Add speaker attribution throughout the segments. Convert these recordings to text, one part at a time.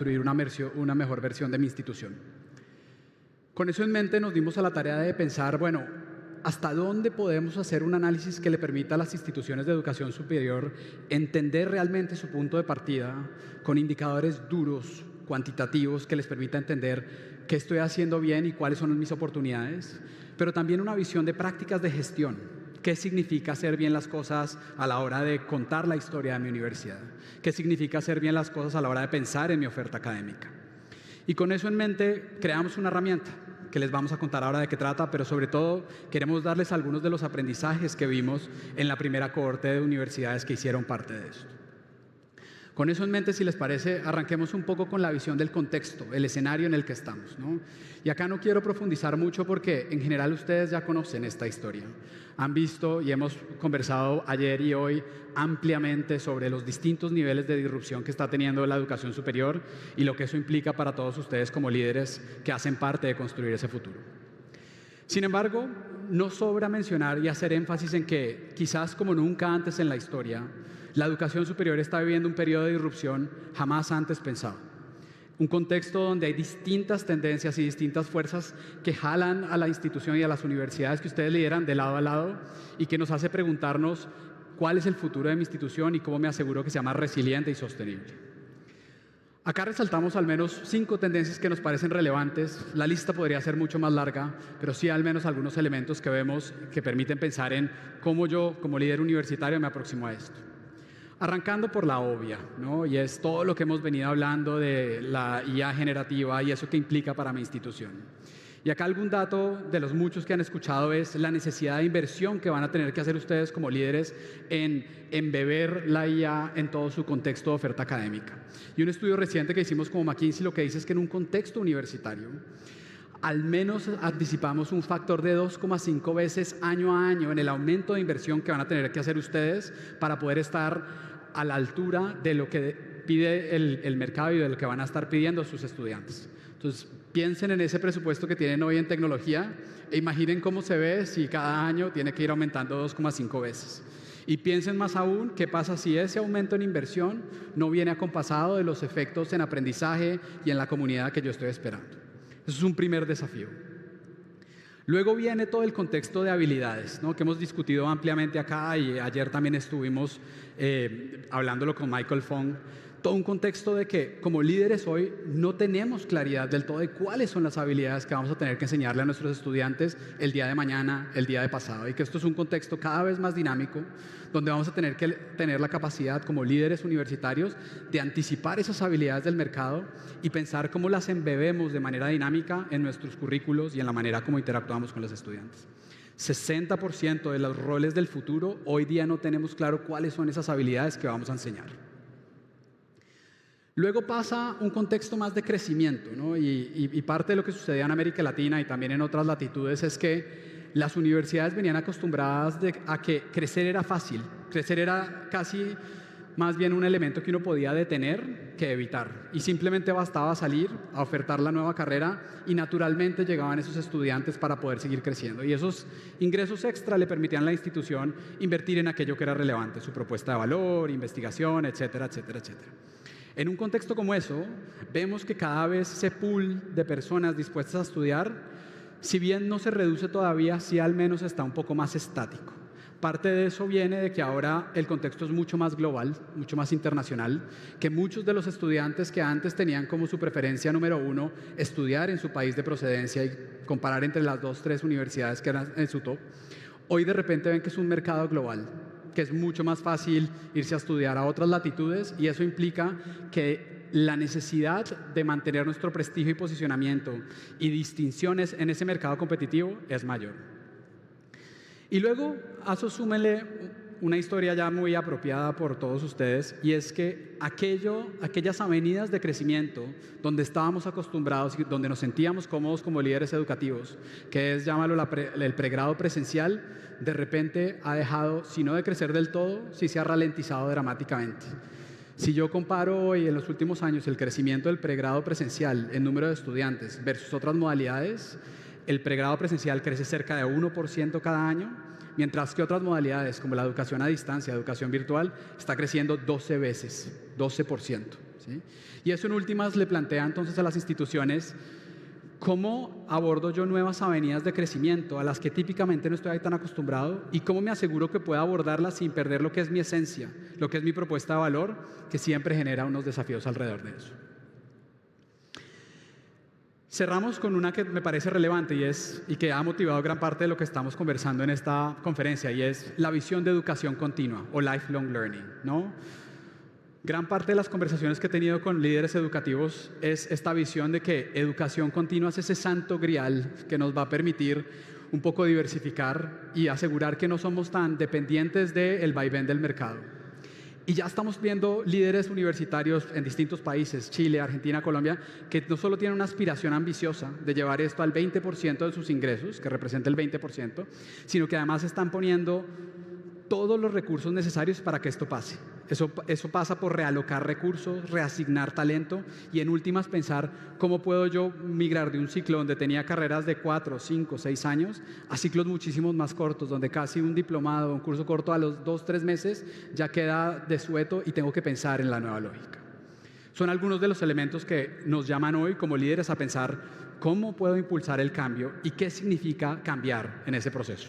Speaker 1: construir una mejor versión de mi institución. Con eso en mente nos dimos a la tarea de pensar, bueno, ¿hasta dónde podemos hacer un análisis que le permita a las instituciones de educación superior entender realmente su punto de partida con indicadores duros, cuantitativos, que les permita entender qué estoy haciendo bien y cuáles son mis oportunidades? Pero también una visión de prácticas de gestión. ¿Qué significa hacer bien las cosas a la hora de contar la historia de mi universidad? ¿Qué significa hacer bien las cosas a la hora de pensar en mi oferta académica? Y con eso en mente creamos una herramienta que les vamos a contar ahora de qué trata, pero sobre todo queremos darles algunos de los aprendizajes que vimos en la primera cohorte de universidades que hicieron parte de esto. Con eso en mente, si les parece, arranquemos un poco con la visión del contexto, el escenario en el que estamos, ¿no? Y acá no quiero profundizar mucho porque en general ustedes ya conocen esta historia. Han visto y hemos conversado ayer y hoy ampliamente sobre los distintos niveles de disrupción que está teniendo la educación superior y lo que eso implica para todos ustedes como líderes que hacen parte de construir ese futuro. Sin embargo, no sobra mencionar y hacer énfasis en que, quizás como nunca antes en la historia, la educación superior está viviendo un periodo de disrupción jamás antes pensado. Un contexto donde hay distintas tendencias y distintas fuerzas que jalan a la institución y a las universidades que ustedes lideran de lado a lado y que nos hace preguntarnos cuál es el futuro de mi institución y cómo me aseguro que sea más resiliente y sostenible. Acá resaltamos al menos 5 tendencias que nos parecen relevantes. La lista podría ser mucho más larga, pero sí al menos algunos elementos que vemos que permiten pensar en cómo yo, como líder universitario, me aproximo a esto. Arrancando por la obvia, ¿no? Y es todo lo que hemos venido hablando de la IA generativa y eso que implica para mi institución. Y acá algún dato de los muchos que han escuchado es la necesidad de inversión que van a tener que hacer ustedes como líderes en embeber la IA en todo su contexto de oferta académica. Y un estudio reciente que hicimos como McKinsey lo que dice es que en un contexto universitario al menos anticipamos un factor de 2,5 veces año a año en el aumento de inversión que van a tener que hacer ustedes para poder estar a la altura de lo que pide el mercado y de lo que van a estar pidiendo sus estudiantes. Entonces, piensen en ese presupuesto que tienen hoy en tecnología e imaginen cómo se ve si cada año tiene que ir aumentando 2,5 veces. Y piensen más aún, ¿qué pasa si ese aumento en inversión no viene acompasado de los efectos en aprendizaje y en la comunidad que yo estoy esperando? Eso es un primer desafío. Luego viene todo el contexto de habilidades, ¿no? Que hemos discutido ampliamente acá y ayer también estuvimos hablándolo con Michael Fong. Todo un contexto de que como líderes hoy no tenemos claridad del todo de cuáles son las habilidades que vamos a tener que enseñarle a nuestros estudiantes el día de mañana, el día de pasado, y que esto es un contexto cada vez más dinámico donde vamos a tener que tener la capacidad como líderes universitarios de anticipar esas habilidades del mercado y pensar cómo las embebemos de manera dinámica en nuestros currículos y en la manera como interactuamos con los estudiantes. 60% de los roles del futuro hoy día no tenemos claro cuáles son esas habilidades que vamos a enseñar. Luego pasa un contexto más de crecimiento, ¿no? Y parte de lo que sucedía en América Latina y también en otras latitudes es que las universidades venían acostumbradas a que crecer era fácil, crecer era casi más bien un elemento que uno podía detener que evitar. Y simplemente bastaba salir a ofertar la nueva carrera y naturalmente llegaban esos estudiantes para poder seguir creciendo. Y esos ingresos extra le permitían a la institución invertir en aquello que era relevante, su propuesta de valor, investigación, etcétera, etcétera, etcétera. En un contexto como eso, vemos que cada vez ese pool de personas dispuestas a estudiar, si bien no se reduce todavía, sí al menos está un poco más estático. Parte de eso viene de que ahora el contexto es mucho más global, mucho más internacional, que muchos de los estudiantes que antes tenían como su preferencia número 1 estudiar en su país de procedencia y comparar entre las 2 o 3 universidades que eran en su top, hoy de repente ven que es un mercado global, que es mucho más fácil irse a estudiar a otras latitudes y eso implica que la necesidad de mantener nuestro prestigio y posicionamiento y distinciones en ese mercado competitivo es mayor. Y luego a eso súmenle una historia ya muy apropiada por todos ustedes y es que aquellas avenidas de crecimiento donde estábamos acostumbrados y donde nos sentíamos cómodos como líderes educativos, que es, llámalo, el pregrado presencial, de repente ha dejado, si no de crecer del todo, sí se ha ralentizado dramáticamente. Si yo comparo hoy en los últimos años el crecimiento del pregrado presencial en número de estudiantes versus otras modalidades, el pregrado presencial crece cerca de 1% cada año, mientras que otras modalidades como la educación a distancia, educación virtual, está creciendo 12 veces, 12%. ¿sí? Y eso en últimas le plantea entonces a las instituciones cómo abordo yo nuevas avenidas de crecimiento a las que típicamente no estoy tan acostumbrado y cómo me aseguro que pueda abordarlas sin perder lo que es mi esencia, lo que es mi propuesta de valor, que siempre genera unos desafíos alrededor de eso. Cerramos con una que me parece relevante y que ha motivado gran parte de lo que estamos conversando en esta conferencia, y es la visión de educación continua o lifelong learning, ¿no? Gran parte de las conversaciones que he tenido con líderes educativos es esta visión de que educación continua es ese santo grial que nos va a permitir un poco diversificar y asegurar que no somos tan dependientes del vaivén del mercado. Y ya estamos viendo líderes universitarios en distintos países, Chile, Argentina, Colombia, que no solo tienen una aspiración ambiciosa de llevar esto al 20% de sus ingresos, que representa el 20%, sino que además están poniendo todos los recursos necesarios para que esto pase. Eso pasa por realocar recursos, reasignar talento y en últimas pensar cómo puedo yo migrar de un ciclo donde tenía carreras de 4, 5, 6 años a ciclos muchísimos más cortos, donde casi un diplomado, un curso corto a los 2, 3 meses ya queda desueto y tengo que pensar en la nueva lógica. Son algunos de los elementos que nos llaman hoy como líderes a pensar cómo puedo impulsar el cambio y qué significa cambiar en ese proceso.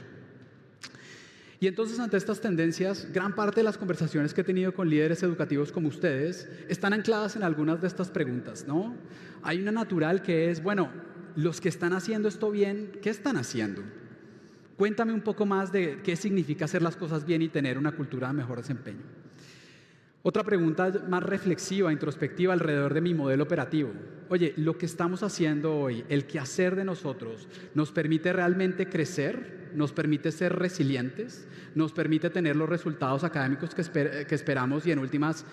Speaker 1: Y entonces, ante estas tendencias, gran parte de las conversaciones que he tenido con líderes educativos como ustedes están ancladas en algunas de estas preguntas, ¿no? Hay una natural que es, bueno, los que están haciendo esto bien, ¿qué están haciendo? Cuéntame un poco más de qué significa hacer las cosas bien y tener una cultura de mejor desempeño. Otra pregunta más reflexiva, introspectiva alrededor de mi modelo operativo. Oye, lo que estamos haciendo hoy, el quehacer de nosotros, ¿nos permite realmente crecer? ¿Nos permite ser resilientes? ¿Nos permite tener los resultados académicos que esperamos y en últimas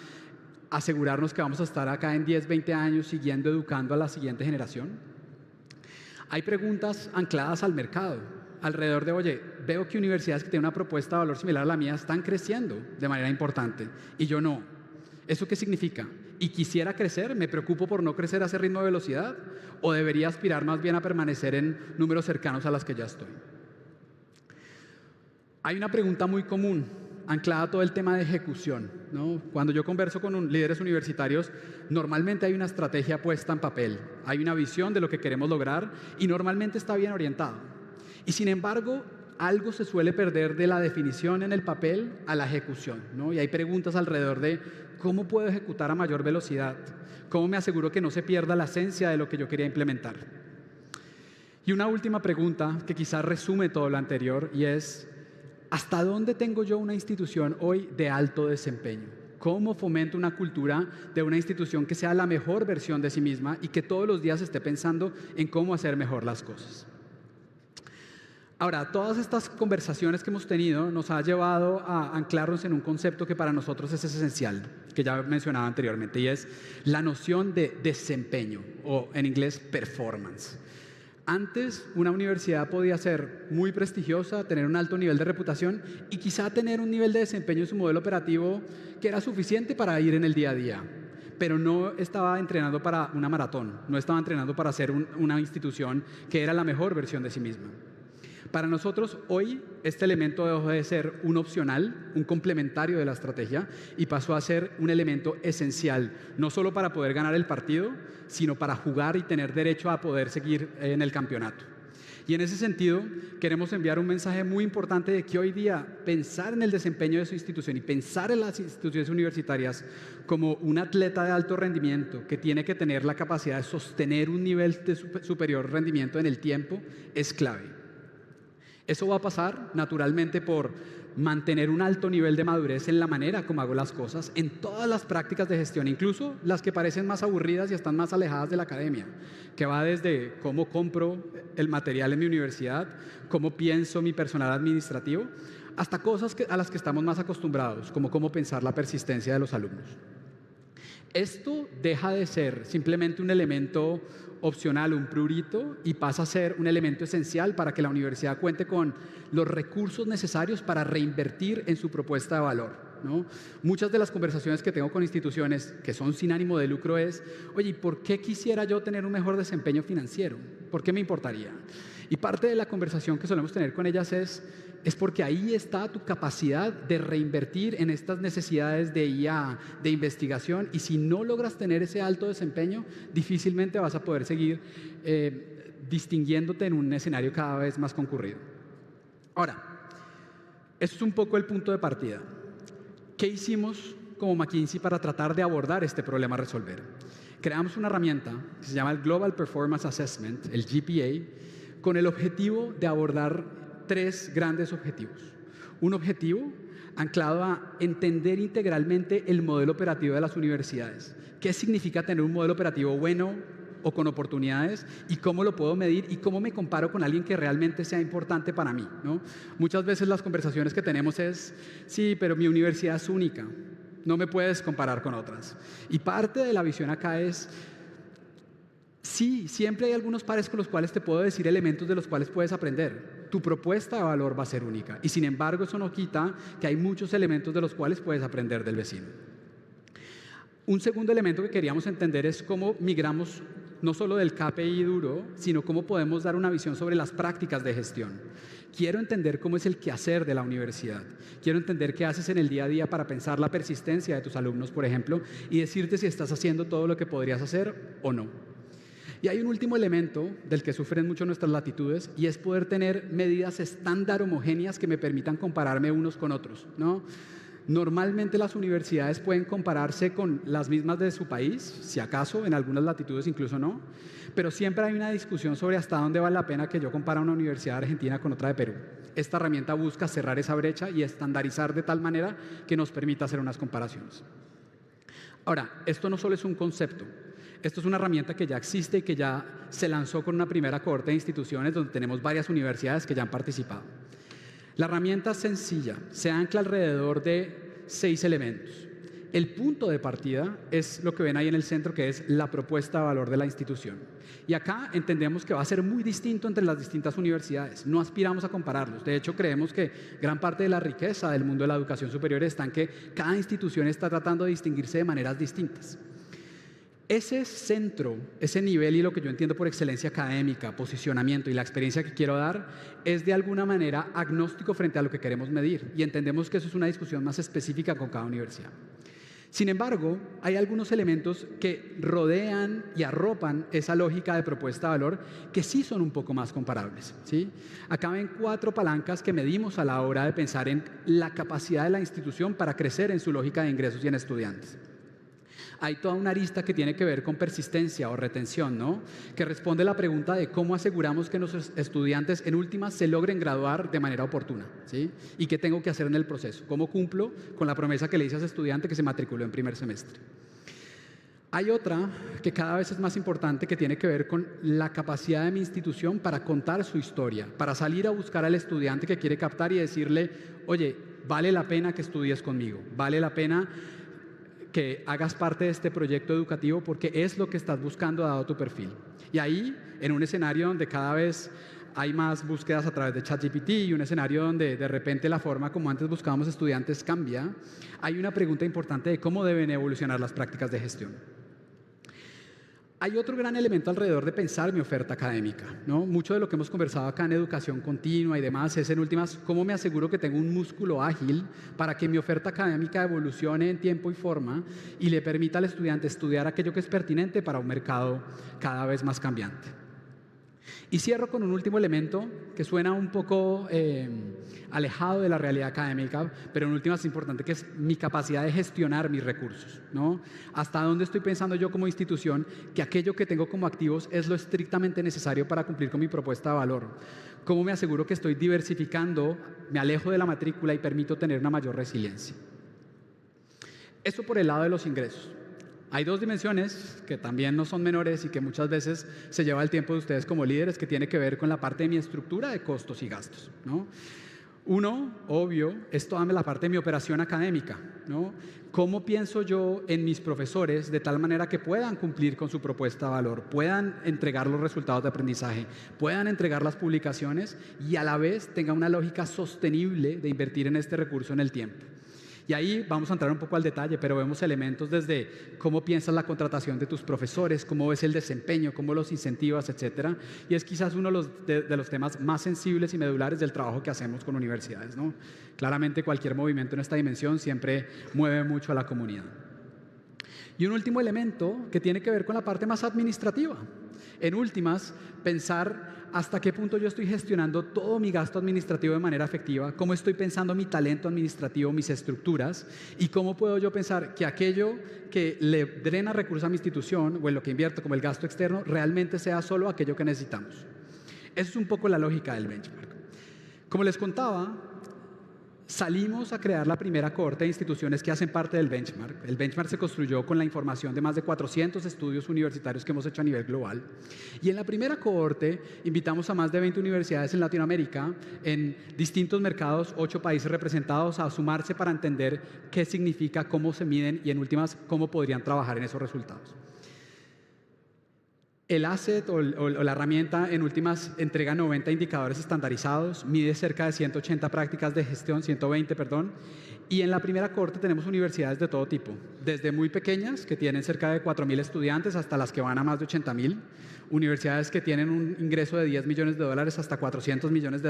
Speaker 1: asegurarnos que vamos a estar acá en 10, 20 años siguiendo educando a la siguiente generación? Hay preguntas ancladas al mercado, alrededor de, oye, veo que universidades que tienen una propuesta de valor similar a la mía están creciendo de manera importante y yo no. ¿Eso qué significa? ¿Y quisiera crecer? ¿Me preocupo por no crecer a ese ritmo de velocidad? ¿O debería aspirar más bien a permanecer en números cercanos a las que ya estoy? Hay una pregunta muy común, anclada a todo el tema de ejecución, ¿no? Cuando yo converso con líderes universitarios, normalmente hay una estrategia puesta en papel, hay una visión de lo que queremos lograr y normalmente está bien orientado. Y sin embargo, algo se suele perder de la definición en el papel a la ejecución, ¿no? Y hay preguntas alrededor de cómo puedo ejecutar a mayor velocidad, cómo me aseguro que no se pierda la esencia de lo que yo quería implementar. Y una última pregunta que quizás resume todo lo anterior y es, ¿hasta dónde tengo yo una institución hoy de alto desempeño? ¿Cómo fomento una cultura de una institución que sea la mejor versión de sí misma y que todos los días esté pensando en cómo hacer mejor las cosas? Ahora, todas estas conversaciones que hemos tenido nos ha llevado a anclarnos en un concepto que para nosotros es esencial, que ya mencionaba anteriormente, y es la noción de desempeño, o en inglés performance. Antes, una universidad podía ser muy prestigiosa, tener un alto nivel de reputación y quizá tener un nivel de desempeño en su modelo operativo que era suficiente para ir en el día a día, pero no estaba entrenando para una maratón, no estaba entrenando para ser una institución que era la mejor versión de sí misma. Para nosotros, hoy, este elemento dejó de ser un opcional, un complementario de la estrategia y pasó a ser un elemento esencial, no solo para poder ganar el partido, sino para jugar y tener derecho a poder seguir en el campeonato. Y en ese sentido, queremos enviar un mensaje muy importante de que hoy día pensar en el desempeño de su institución y pensar en las instituciones universitarias como un atleta de alto rendimiento que tiene que tener la capacidad de sostener un nivel de superior rendimiento en el tiempo es clave. Eso va a pasar naturalmente por mantener un alto nivel de madurez en la manera como hago las cosas, en todas las prácticas de gestión, incluso las que parecen más aburridas y están más alejadas de la academia, que va desde cómo compro el material en mi universidad, cómo pienso mi personal administrativo, hasta cosas a las que estamos más acostumbrados, como cómo pensar la persistencia de los alumnos. Esto deja de ser simplemente un elemento opcional, un prurito, y pasa a ser un elemento esencial para que la universidad cuente con los recursos necesarios para reinvertir en su propuesta de valor, ¿no? Muchas de las conversaciones que tengo con instituciones que son sin ánimo de lucro es, oye, ¿por qué quisiera yo tener un mejor desempeño financiero? ¿Por qué me importaría? Y parte de la conversación que solemos tener con ellas es porque ahí está tu capacidad de reinvertir en estas necesidades de IA, de investigación, y si no logras tener ese alto desempeño, difícilmente vas a poder seguir distinguiéndote en un escenario cada vez más concurrido. Ahora, esto es un poco el punto de partida. ¿Qué hicimos como McKinsey para tratar de abordar este problema a resolver? Creamos una herramienta que se llama el Global Performance Assessment, el GPA, con el objetivo de abordar 3 grandes objetivos. Un objetivo anclado a entender integralmente el modelo operativo de las universidades. ¿Qué significa tener un modelo operativo bueno o con oportunidades? ¿Y cómo lo puedo medir? ¿Y cómo me comparo con alguien que realmente sea importante para mí, ¿no? Muchas veces las conversaciones que tenemos es, sí, pero mi universidad es única. No me puedes comparar con otras. Y parte de la visión acá es, sí, siempre hay algunos pares con los cuales te puedo decir elementos de los cuales puedes aprender. Tu propuesta de valor va a ser única. Y sin embargo, eso no quita que hay muchos elementos de los cuales puedes aprender del vecino. Un segundo elemento que queríamos entender es cómo migramos no solo del KPI duro, sino cómo podemos dar una visión sobre las prácticas de gestión. Quiero entender cómo es el quehacer de la universidad. Quiero entender qué haces en el día a día para pensar la persistencia de tus alumnos, por ejemplo, y decirte si estás haciendo todo lo que podrías hacer o no. Y hay un último elemento del que sufren mucho nuestras latitudes, y es poder tener medidas estándar homogéneas que me permitan compararme unos con otros, ¿no? Normalmente las universidades pueden compararse con las mismas de su país, si acaso, en algunas latitudes incluso no, pero siempre hay una discusión sobre hasta dónde vale la pena que yo compare una universidad argentina con otra de Perú. Esta herramienta busca cerrar esa brecha y estandarizar de tal manera que nos permita hacer unas comparaciones. Ahora, esto no solo es un concepto, esto es una herramienta que ya existe y que ya se lanzó con una primera cohorte de instituciones donde tenemos varias universidades que ya han participado. La herramienta es sencilla, se ancla alrededor de 6 elementos. El punto de partida es lo que ven ahí en el centro, que es la propuesta de valor de la institución. Y acá entendemos que va a ser muy distinto entre las distintas universidades. No aspiramos a compararlos. De hecho, creemos que gran parte de la riqueza del mundo de la educación superior está en que cada institución está tratando de distinguirse de maneras distintas. Ese centro, ese nivel y lo que yo entiendo por excelencia académica, posicionamiento y la experiencia que quiero dar es de alguna manera agnóstico frente a lo que queremos medir, y entendemos que eso es una discusión más específica con cada universidad. Sin embargo, hay algunos elementos que rodean y arropan esa lógica de propuesta de valor que sí son un poco más comparables, ¿sí? Acá ven 4 palancas que medimos a la hora de pensar en la capacidad de la institución para crecer en su lógica de ingresos y en estudiantes. Hay toda una arista que tiene que ver con persistencia o retención, ¿no? Que responde a la pregunta de cómo aseguramos que nuestros estudiantes en últimas se logren graduar de manera oportuna, ¿sí? Y qué tengo que hacer en el proceso, cómo cumplo con la promesa que le hice a ese estudiante que se matriculó en primer semestre. Hay otra que cada vez es más importante, que tiene que ver con la capacidad de mi institución para contar su historia, para salir a buscar al estudiante que quiere captar y decirle, oye, vale la pena que estudies conmigo, vale la pena que hagas parte de este proyecto educativo porque es lo que estás buscando dado tu perfil. Y ahí, en un escenario donde cada vez hay más búsquedas a través de ChatGPT y un escenario donde de repente la forma como antes buscábamos estudiantes cambia, hay una pregunta importante de cómo deben evolucionar las prácticas de gestión. Hay otro gran elemento alrededor de pensar mi oferta académica, ¿no? Mucho de lo que hemos conversado acá en educación continua y demás es, en últimas, cómo me aseguro que tengo un músculo ágil para que mi oferta académica evolucione en tiempo y forma y le permita al estudiante estudiar aquello que es pertinente para un mercado cada vez más cambiante. Y cierro con un último elemento que suena un poco alejado de la realidad académica, pero en últimas es importante, que es mi capacidad de gestionar mis recursos, ¿no? Hasta dónde estoy pensando yo como institución que aquello que tengo como activos es lo estrictamente necesario para cumplir con mi propuesta de valor. ¿Cómo me aseguro que estoy diversificando, me alejo de la matrícula y permito tener una mayor resiliencia? Eso por el lado de los ingresos. Hay 2 dimensiones que también no son menores y que muchas veces se lleva el tiempo de ustedes como líderes, que tiene que ver con la parte de mi estructura de costos y gastos, ¿no? Uno, obvio, es toda la parte de mi operación académica, ¿no? ¿Cómo pienso yo en mis profesores de tal manera que puedan cumplir con su propuesta de valor, puedan entregar los resultados de aprendizaje, puedan entregar las publicaciones y a la vez tenga una lógica sostenible de invertir en este recurso en el tiempo? Y ahí vamos a entrar un poco al detalle, pero vemos elementos desde cómo piensas la contratación de tus profesores, cómo ves el desempeño, cómo los incentivas, etcétera. Y es quizás uno de los temas más sensibles y medulares del trabajo que hacemos con universidades, ¿no? Claramente cualquier movimiento en esta dimensión siempre mueve mucho a la comunidad. Y un último elemento que tiene que ver con la parte más administrativa. En últimas, pensar hasta qué punto yo estoy gestionando todo mi gasto administrativo de manera efectiva, cómo estoy pensando mi talento administrativo, mis estructuras, y cómo puedo yo pensar que aquello que le drena recursos a mi institución o en lo que invierto como el gasto externo realmente sea solo aquello que necesitamos. Esa es un poco la lógica del benchmark. Como les contaba, salimos a crear la primera cohorte de instituciones que hacen parte del benchmark. El benchmark se construyó con la información de más de 400 estudios universitarios que hemos hecho a nivel global. Y en la primera cohorte invitamos a más de 20 universidades en Latinoamérica, en distintos mercados, 8 países representados, a sumarse para entender qué significa, cómo se miden y en últimas cómo podrían trabajar en esos resultados. El asset o la herramienta en últimas entrega 90 indicadores estandarizados, mide cerca de 180 prácticas de gestión, 120, perdón, y en la primera cohorte tenemos universidades de todo tipo, desde muy pequeñas, que tienen cerca de 4.000 estudiantes, hasta las que van a más de 80.000, universidades que tienen un ingreso de $10 millones hasta $400 millones,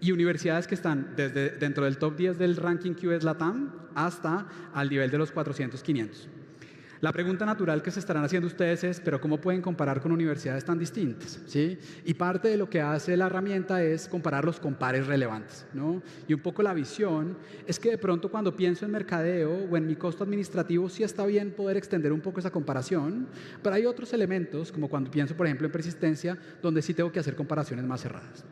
Speaker 1: y universidades que están desde dentro del top 10 del ranking QS LATAM hasta al nivel de los 400, 500. La pregunta natural que se estarán haciendo ustedes es, ¿pero cómo pueden comparar con universidades tan distintas? ¿Sí? Y parte de lo que hace la herramienta es compararlos con pares relevantes, ¿no? Y un poco la visión es que de pronto cuando pienso en mercadeo o en mi costo administrativo sí está bien poder extender un poco esa comparación, pero hay otros elementos, como cuando pienso por ejemplo en persistencia, donde sí tengo que hacer comparaciones más cerradas.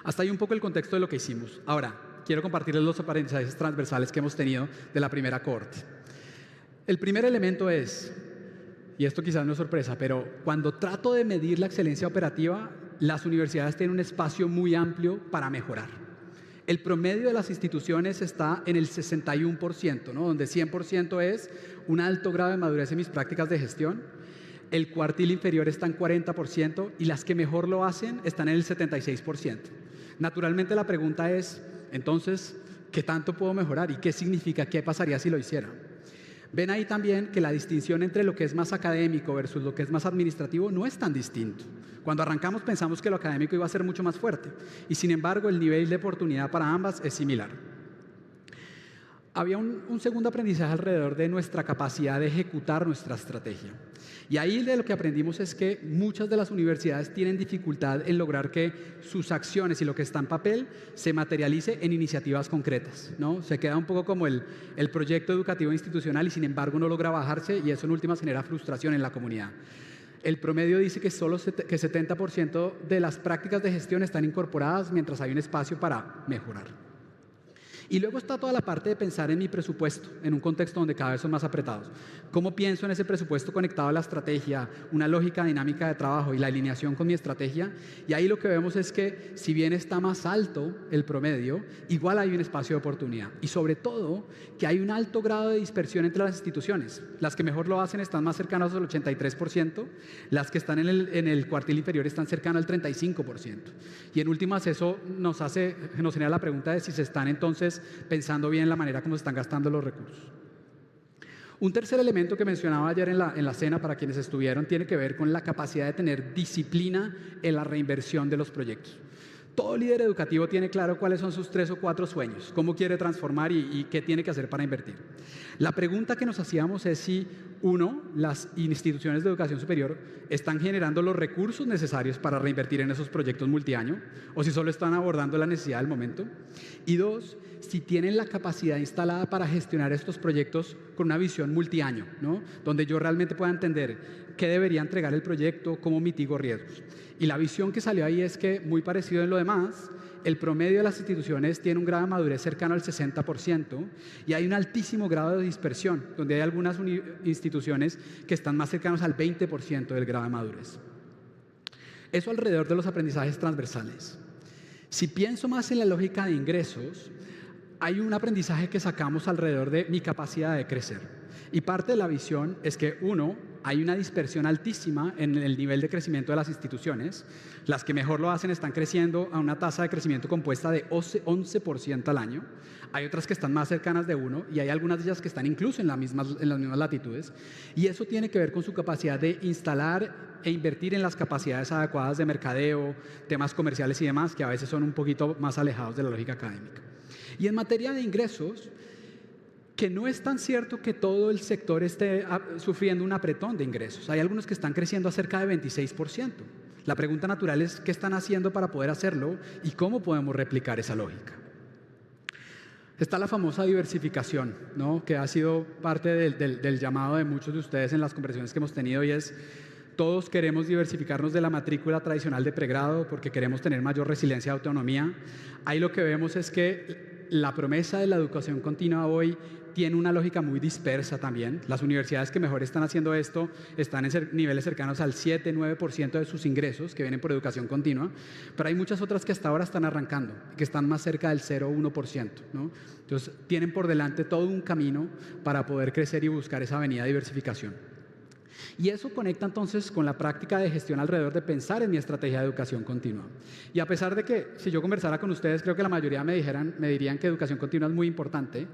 Speaker 1: Hasta ahí un poco el contexto de lo que hicimos. Ahora, quiero compartirles los aprendizajes transversales que hemos tenido de la primera cohorte. El primer elemento es, y esto quizás no es sorpresa, pero cuando trato de medir la excelencia operativa, las universidades tienen un espacio muy amplio para mejorar. El promedio de las instituciones está en el 61%, ¿no? Donde 100% es un alto grado de madurez en mis prácticas de gestión. El cuartil inferior está en 40% y las que mejor lo hacen están en el 76%. Naturalmente la pregunta es, entonces, ¿qué tanto puedo mejorar? ¿Y qué significa? ¿Qué pasaría si lo hiciera? Ven ahí también que la distinción entre lo que es más académico versus lo que es más administrativo no es tan distinto. Cuando arrancamos pensamos que lo académico iba a ser mucho más fuerte y sin embargo el nivel de oportunidad para ambas es similar. Había un segundo aprendizaje alrededor de nuestra capacidad de ejecutar nuestra estrategia. Y ahí de lo que aprendimos es que muchas de las universidades tienen dificultad en lograr que sus acciones y lo que está en papel se materialice en iniciativas concretas, ¿no? Se queda un poco como el proyecto educativo institucional y sin embargo no logra bajarse y eso en últimas genera frustración en la comunidad. El promedio dice que solo que 70% de las prácticas de gestión están incorporadas mientras hay un espacio para mejorar. Y luego está toda la parte de pensar en mi presupuesto, en un contexto donde cada vez son más apretados. ¿Cómo pienso en ese presupuesto conectado a la estrategia, una lógica dinámica de trabajo y la alineación con mi estrategia? Y ahí lo que vemos es que si bien está más alto el promedio, igual hay un espacio de oportunidad. Y sobre todo, que hay un alto grado de dispersión entre las instituciones. Las que mejor lo hacen están más cercanas al 83%, las que están en el cuartil inferior están cercanas al 35%. Y en últimas eso nos genera la pregunta de si se están entonces pensando bien la manera como se están gastando los recursos. Un tercer elemento que mencionaba ayer en la cena para quienes estuvieron tiene que ver con la capacidad de tener disciplina en la reinversión de los proyectos. Todo líder educativo tiene claro cuáles son sus 3 o 4 sueños, cómo quiere transformar y qué tiene que hacer para invertir. La pregunta que nos hacíamos es si, uno, las instituciones de educación superior están generando los recursos necesarios para reinvertir en esos proyectos multiaño o si solo están abordando la necesidad del momento. Y dos, si tienen la capacidad instalada para gestionar estos proyectos con una visión multiaño, ¿no? Donde yo realmente pueda entender qué debería entregar el proyecto, cómo mitigo riesgos. Y la visión que salió ahí es que, muy parecido en lo demás, el promedio de las instituciones tiene un grado de madurez cercano al 60% y hay un altísimo grado de dispersión, donde hay algunas instituciones que están más cercanos al 20% del grado de madurez. Eso alrededor de los aprendizajes transversales. Si pienso más en la lógica de ingresos, hay un aprendizaje que sacamos alrededor de mi capacidad de crecer. Y parte de la visión es que, uno, hay una dispersión altísima en el nivel de crecimiento de las instituciones. Las que mejor lo hacen están creciendo a una tasa de crecimiento compuesta de 11% al año. Hay otras que están más cercanas de 1 y hay algunas de ellas que están incluso en las mismas latitudes. Y eso tiene que ver con su capacidad de instalar e invertir en las capacidades adecuadas de mercadeo, temas comerciales y demás, que a veces son un poquito más alejados de la lógica académica. Y en materia de ingresos, que no es tan cierto que todo el sector esté sufriendo un apretón de ingresos. Hay algunos que están creciendo a cerca de 26%. La pregunta natural es qué están haciendo para poder hacerlo y cómo podemos replicar esa lógica. Está la famosa diversificación, ¿no? Que ha sido parte del llamado de muchos de ustedes en las conversaciones que hemos tenido, y es: todos queremos diversificarnos de la matrícula tradicional de pregrado porque queremos tener mayor resiliencia y autonomía. Ahí lo que vemos es que la promesa de la educación continua hoy tiene una lógica muy dispersa también. Las universidades que mejor están haciendo esto están en niveles cercanos al 7-9% de sus ingresos que vienen por educación continua, pero hay muchas otras que hasta ahora están arrancando, que están más cerca del 0-1%, ¿no? Entonces tienen por delante todo un camino para poder crecer y buscar esa avenida de diversificación. Y eso conecta entonces con la práctica de gestión alrededor de pensar en mi estrategia de educación continua. Y a pesar de que si yo conversara con ustedes, creo que la mayoría me dirían que educación continua es muy importante,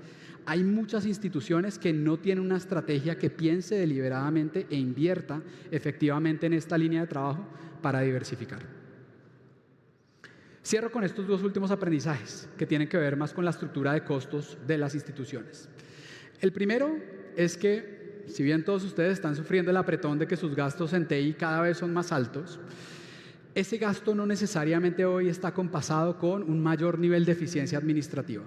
Speaker 1: hay muchas instituciones que no tienen una estrategia que piense deliberadamente e invierta efectivamente en esta línea de trabajo para diversificar. Cierro con estos dos últimos aprendizajes que tienen que ver más con la estructura de costos de las instituciones. El primero es que, si bien todos ustedes están sufriendo el apretón de que sus gastos en TI cada vez son más altos, ese gasto no necesariamente hoy está compasado con un mayor nivel de eficiencia administrativa.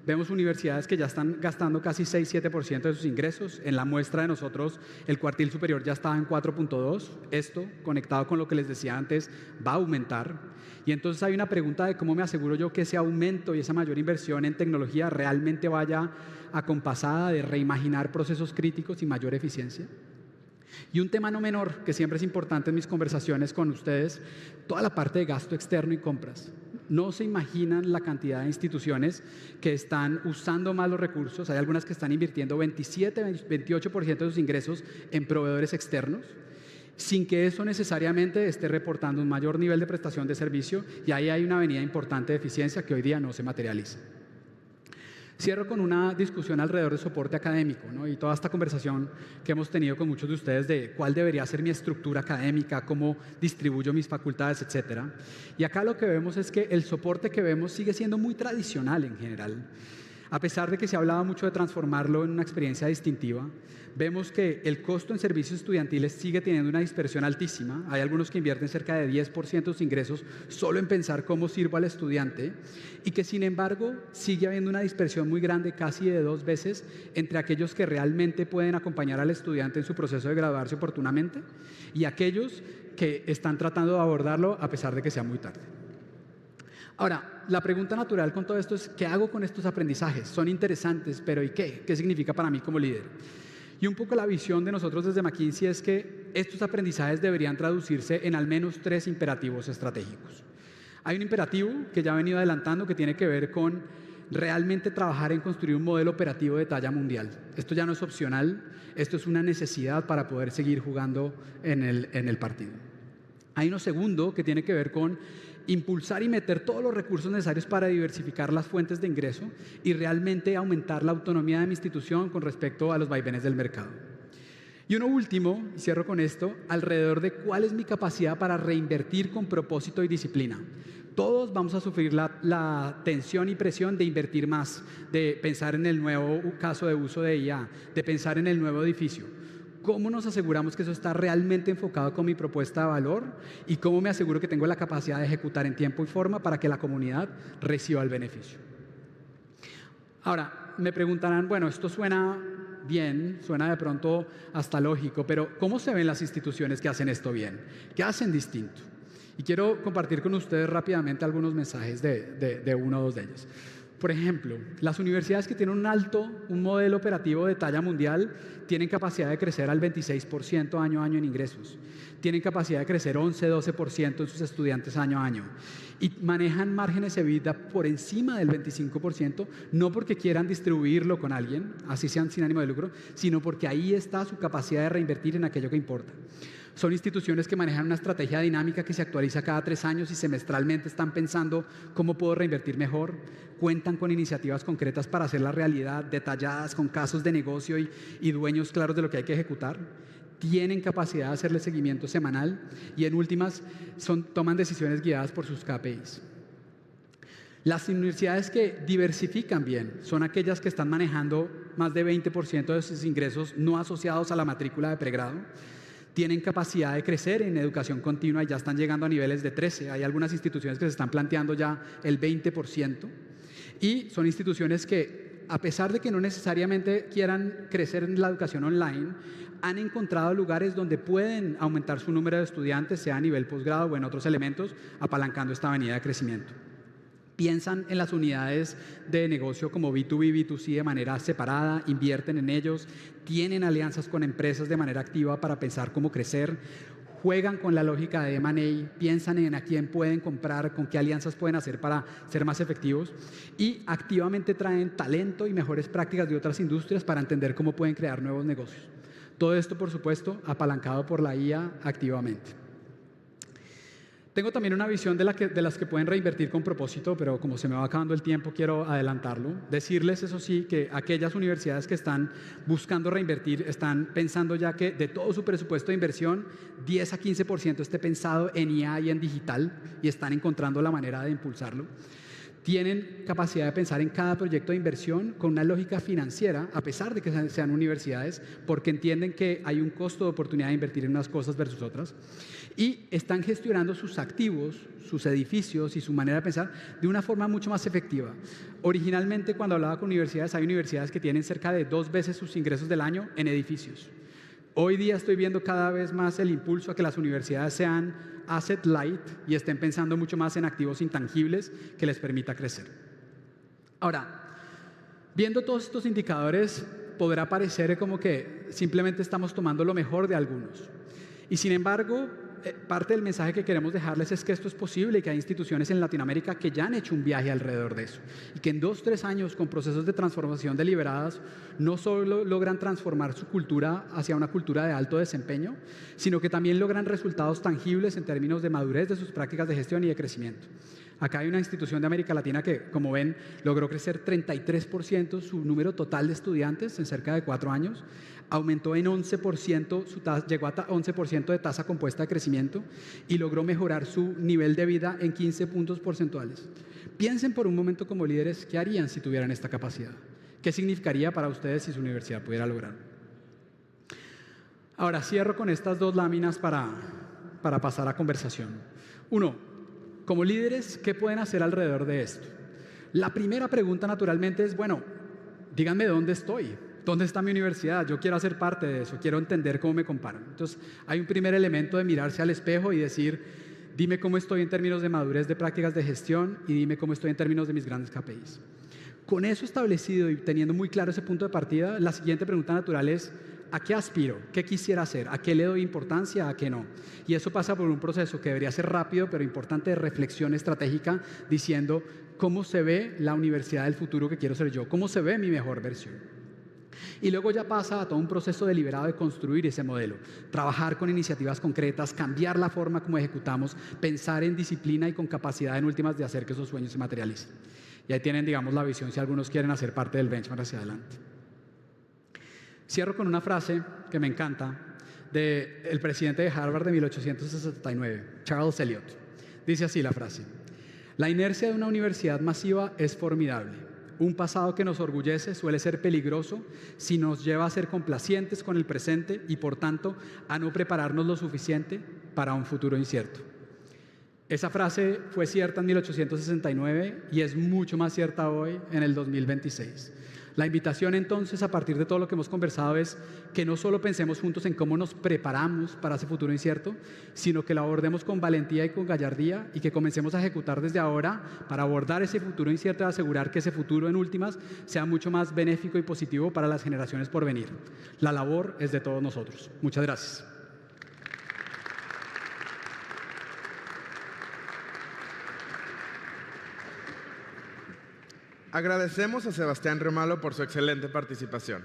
Speaker 1: Vemos universidades que ya están gastando casi 6-7% de sus ingresos. En la muestra de nosotros, el cuartil superior ya estaba en 4.2. Esto, conectado con lo que les decía antes, va a aumentar. Y entonces hay una pregunta de cómo me aseguro yo que ese aumento y esa mayor inversión en tecnología realmente vaya acompasada de reimaginar procesos críticos y mayor eficiencia. Y un tema no menor, que siempre es importante en mis conversaciones con ustedes, toda la parte de gasto externo y compras. No se imaginan la cantidad de instituciones que están usando más los recursos. Hay algunas que están invirtiendo 27-28% de sus ingresos en proveedores externos, sin que eso necesariamente esté reportando un mayor nivel de prestación de servicio, y ahí hay una avenida importante de eficiencia que hoy día no se materializa. Cierro con una discusión alrededor de soporte académico, ¿no? Y toda esta conversación que hemos tenido con muchos de ustedes de cuál debería ser mi estructura académica, cómo distribuyo mis facultades, etcétera. Y acá lo que vemos es que el soporte que vemos sigue siendo muy tradicional en general. A pesar de que se hablaba mucho de transformarlo en una experiencia distintiva, vemos que el costo en servicios estudiantiles sigue teniendo una dispersión altísima. Hay algunos que invierten cerca de 10% de sus ingresos solo en pensar cómo sirvo al estudiante, y que sin embargo sigue habiendo una dispersión muy grande, casi de 2 veces, entre aquellos que realmente pueden acompañar al estudiante en su proceso de graduarse oportunamente y aquellos que están tratando de abordarlo a pesar de que sea muy tarde. Ahora, la pregunta natural con todo esto es: ¿qué hago con estos aprendizajes? Son interesantes, pero ¿y qué? ¿Qué significa para mí como líder? Y un poco la visión de nosotros desde McKinsey es que estos aprendizajes deberían traducirse en al menos 3 imperativos estratégicos. Hay un imperativo que ya he venido adelantando que tiene que ver con realmente trabajar en construir un modelo operativo de talla mundial. Esto ya no es opcional, esto es una necesidad para poder seguir jugando en el partido. Hay uno segundo que tiene que ver con impulsar y meter todos los recursos necesarios para diversificar las fuentes de ingreso y realmente aumentar la autonomía de mi institución con respecto a los vaivenes del mercado. Y uno último, y cierro con esto, alrededor de cuál es mi capacidad para reinvertir con propósito y disciplina. Todos vamos a sufrir la tensión y presión de invertir más, de pensar en el nuevo caso de uso de IA, de pensar en el nuevo edificio. ¿Cómo nos aseguramos que eso está realmente enfocado con mi propuesta de valor? ¿Y cómo me aseguro que tengo la capacidad de ejecutar en tiempo y forma para que la comunidad reciba el beneficio? Ahora, me preguntarán, bueno, esto suena bien, suena de pronto hasta lógico, pero ¿cómo se ven las instituciones que hacen esto bien? ¿Qué hacen distinto? Y quiero compartir con ustedes rápidamente algunos mensajes de uno o dos de ellos. Por ejemplo, las universidades que tienen un modelo operativo de talla mundial tienen capacidad de crecer al 26% año a año en ingresos. tienen capacidad de crecer 11-12% en sus estudiantes año a año y manejan márgenes EBITDA por encima del 25%, no porque quieran distribuirlo con alguien, así sean sin ánimo de lucro, sino porque ahí está su capacidad de reinvertir en aquello que importa. Son instituciones que manejan una estrategia dinámica que se actualiza cada 3 años y semestralmente están pensando cómo puedo reinvertir mejor. Cuentan con iniciativas concretas para hacer la realidad, detalladas, con casos de negocio y dueños claros de lo que hay que ejecutar. Tienen capacidad de hacerle seguimiento semanal y en últimas toman decisiones guiadas por sus KPIs. Las universidades que diversifican bien son aquellas que están manejando más de 20% de sus ingresos no asociados a la matrícula de pregrado. Tienen capacidad de crecer en educación continua y ya están llegando a niveles de 13%. Hay algunas instituciones que se están planteando ya el 20%. Y son instituciones que, a pesar de que no necesariamente quieran crecer en la educación online, han encontrado lugares donde pueden aumentar su número de estudiantes, sea a nivel posgrado o en otros elementos, apalancando esta avenida de crecimiento. Piensan en las unidades de negocio como B2B, B2C de manera separada, invierten en ellos, tienen alianzas con empresas de manera activa para pensar cómo crecer, juegan con la lógica de M&A, piensan en a quién pueden comprar, con qué alianzas pueden hacer para ser más efectivos y activamente traen talento y mejores prácticas de otras industrias para entender cómo pueden crear nuevos negocios. Todo esto, por supuesto, apalancado por la IA activamente. Tengo también una visión de las que pueden reinvertir con propósito, pero como se me va acabando el tiempo, quiero adelantarlo. Decirles, eso sí, que aquellas universidades que están buscando reinvertir están pensando ya que de todo su presupuesto de inversión, 10 a 15% esté pensado en IA y en digital y están encontrando la manera de impulsarlo. Tienen capacidad de pensar en cada proyecto de inversión con una lógica financiera, a pesar de que sean universidades, porque entienden que hay un costo de oportunidad de invertir en unas cosas versus otras. Y están gestionando sus activos, sus edificios y su manera de pensar de una forma mucho más efectiva. Originalmente, cuando hablaba con universidades, hay universidades que tienen cerca de 2 veces sus ingresos del año en edificios. Hoy día estoy viendo cada vez más el impulso a que las universidades sean asset light y estén pensando mucho más en activos intangibles que les permita crecer. Ahora, viendo todos estos indicadores, podrá parecer como que simplemente estamos tomando lo mejor de algunos. Y sin embargo, parte del mensaje que queremos dejarles es que esto es posible y que hay instituciones en Latinoamérica que ya han hecho un viaje alrededor de eso y que en 2-3 años con procesos de transformación deliberadas no solo logran transformar su cultura hacia una cultura de alto desempeño, sino que también logran resultados tangibles en términos de madurez de sus prácticas de gestión y de crecimiento. Acá hay una institución de América Latina que, como ven, logró crecer 33% su número total de estudiantes en cerca de 4 años, aumentó en 11%, llegó a 11% de tasa compuesta de crecimiento y logró mejorar su nivel de vida en 15 puntos porcentuales. Piensen por un momento como líderes, ¿qué harían si tuvieran esta capacidad? ¿Qué significaría para ustedes si su universidad pudiera lograrlo? Ahora cierro con estas 2 láminas para pasar a conversación. 1. Como líderes, ¿qué pueden hacer alrededor de esto? La primera pregunta, naturalmente, es, bueno, díganme dónde estoy. ¿Dónde está mi universidad? Yo quiero hacer parte de eso, quiero entender cómo me comparo. Entonces, hay un primer elemento de mirarse al espejo y decir, dime cómo estoy en términos de madurez de prácticas de gestión y dime cómo estoy en términos de mis grandes KPIs. Con eso establecido y teniendo muy claro ese punto de partida, la siguiente pregunta natural es, ¿a qué aspiro? ¿Qué quisiera hacer? ¿A qué le doy importancia? ¿A qué no? Y eso pasa por un proceso que debería ser rápido, pero importante de reflexión estratégica, diciendo cómo se ve la universidad del futuro que quiero ser yo, cómo se ve mi mejor versión. Y luego ya pasa a todo un proceso deliberado de construir ese modelo, trabajar con iniciativas concretas, cambiar la forma como ejecutamos, pensar en disciplina y con capacidad en últimas de hacer que esos sueños se materialicen. Y ahí tienen, digamos, la visión si algunos quieren hacer parte del benchmark hacia adelante. Cierro con una frase que me encanta del presidente de Harvard de 1869, Charles Eliot. Dice así la frase: la inercia de una universidad masiva es formidable. Un pasado que nos orgullece suele ser peligroso si nos lleva a ser complacientes con el presente y, por tanto, a no prepararnos lo suficiente para un futuro incierto. Esa frase fue cierta en 1869 y es mucho más cierta hoy en el 2026. La invitación entonces, a partir de todo lo que hemos conversado, es que no solo pensemos juntos en cómo nos preparamos para ese futuro incierto, sino que lo abordemos con valentía y con gallardía y que comencemos a ejecutar desde ahora para abordar ese futuro incierto y asegurar que ese futuro en últimas sea mucho más benéfico y positivo para las generaciones por venir. La labor es de todos nosotros. Muchas gracias.
Speaker 2: Agradecemos a Sebastián Romalo por su excelente participación.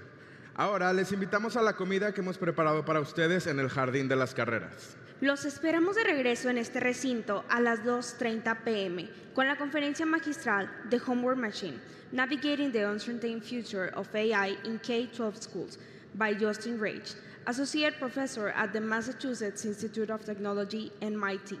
Speaker 2: Ahora les invitamos a la comida que hemos preparado para ustedes en el Jardín de las Carreras.
Speaker 3: Los esperamos de regreso en este recinto a las 2:30 p.m. con la conferencia magistral The Homework Machine, Navigating the Uncertain Future of AI in K-12 Schools by Justin Rage, Associate Professor at the Massachusetts Institute of Technology, MIT.